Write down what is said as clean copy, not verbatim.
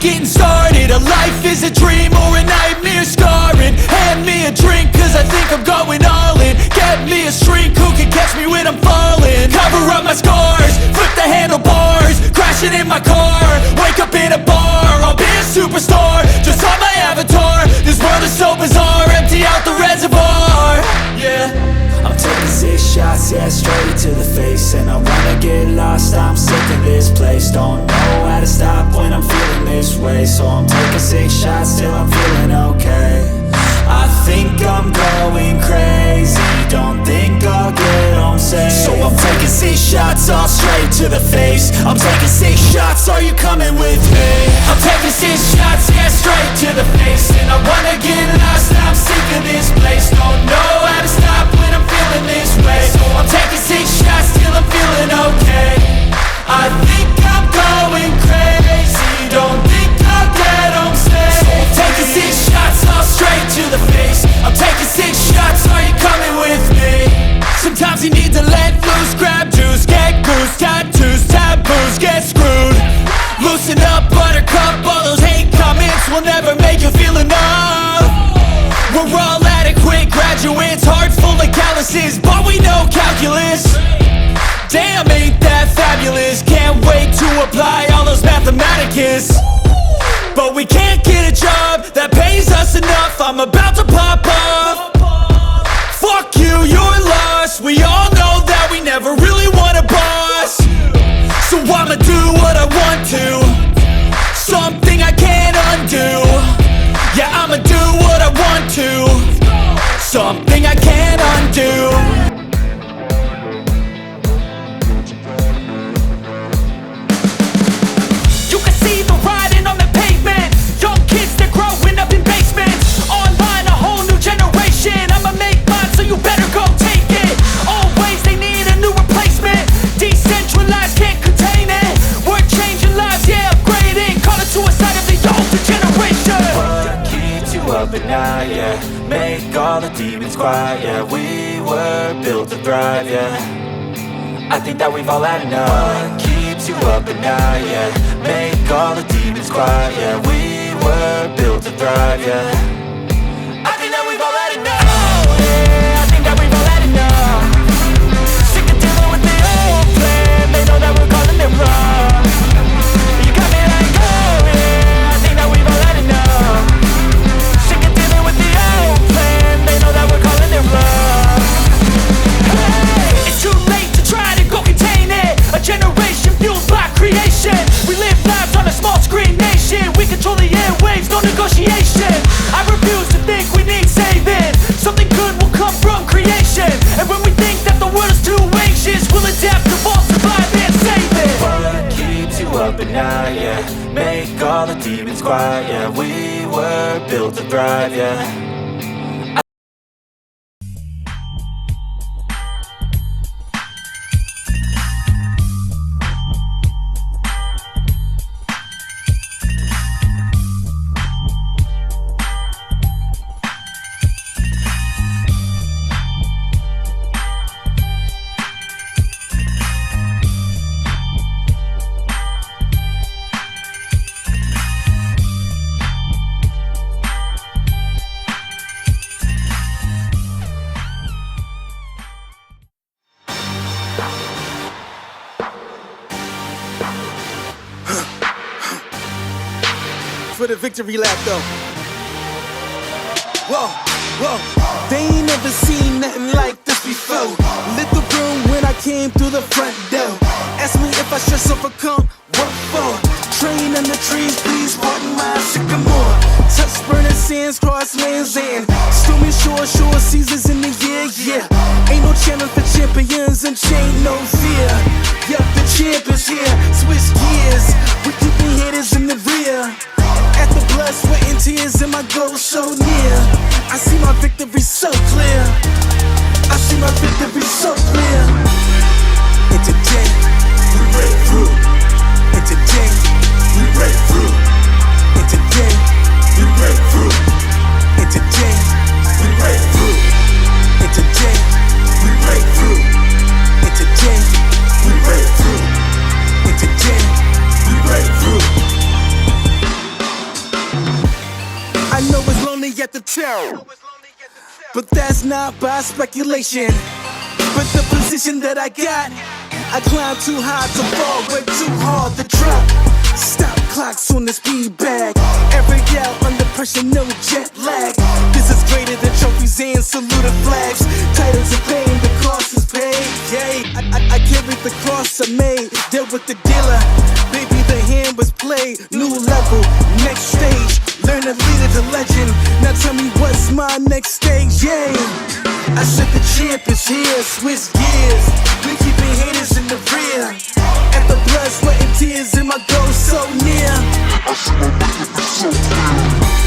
getting started. A life is a dream or a nightmare scarring. Hand me a drink cause I think I'm going all in. Get me a shrink who can catch me when I'm falling. Cover up my scars, flip the handlebars, crashing in my car, wake up in a bar. I'll be a superstar, just on my avatar. This world is so bizarre, empty out the reservoir. Yeah, I'm taking 6 shots, yeah, straight to the face. And I wanna get lost, I'm sick of this place. Don't know how to stop when I'm feeling this way. So I'm taking 6 shots till I'm feeling okay. I think I'm going crazy, don't think I'll get home safe. So I'm taking 6 shots, all straight to the face. I'm taking 6 shots, are you coming with me? I'm taking 6 shots, yeah, straight to the face. And I wanna get lost, I'm sick of this place. Don't know how to stop when I'm feeling this way. So I'm taking 6 shots till I'm feeling okay. I think I'm going crazy, don't think I'll get home safe. So I'm taking 6 shots, all straight to the face. I'm taking 6 shots, are you coming with me? sometimes you need to let loose, grab juice, get goose, tattoos, taboos, get screwed. Loosen up, buttercup, all those hate comments will never make you feel enough. We're all adequate graduates, heart full of calluses, but we know calculus. Damn, ain't that fabulous? Can't wait to apply all those mathematicus. But we can't get a job that pays us enough. I'm about to pop off. Fuck you, you're lost. We all know that we never really want a boss. So I'ma do what I want to, something I can't undo. Yeah, I'ma do what I want to, something I can't undo. You better go take it. Always they need a new replacement. Decentralized, can't contain it. We're changing lives, yeah, upgrading. Call it suicide of the older generation. What keeps you up at night, yeah? Make all the demons quiet, yeah. We were built to thrive, yeah. I think that we've all had enough. What keeps you up at night, yeah? Make all the demons quiet, yeah. We were built to thrive, yeah. Negotiation. I refuse to think we need saving. Something good will come from creation. And when we think that the world is too anxious, we'll adapt, evolve, survive and save it. What keeps you up at night, yeah? Make all the demons quiet, yeah. We were built to thrive, yeah. For the victory lap though. Whoa, whoa. They ain't never seen nothing like this before. Lit the room when I came through the front door. Ask me if I stress overcome, what for? Train under trees, please pardon my sycamore. Touch burning sands, cross lands and stormy shore seasons in the year, yeah. Ain't no challenge for champions and chain no fear. Yup, the champ is here, switch gears. We keeping haters in the rear. At the blood, sweat and tears and my goal so near. I see my victory so clear. I see my victory so clear. And today, we break through. And today, we break through. And today, we break through. And today, we break through. And today, we break through. And today, we break through. And today, we top. But that's not by speculation. But the position that I got, I climb too high to fall, way too hard to drop. Stop clocks on the speed bag. Every out under pressure, no jet lag. This is greater than trophies and saluted flags. Titles of fame, the cost is paid. Yay, I carried the cross I made. Dealt with the dealer, baby, the hand was played. New level, next stage. Learn to lead it to legend. Now tell me what's my next stage, yay. I said the champ is here, switch gears. We keeping haters in the rear. After blood, sweat, and tears, and my goal so near. I see my nigga be so clear.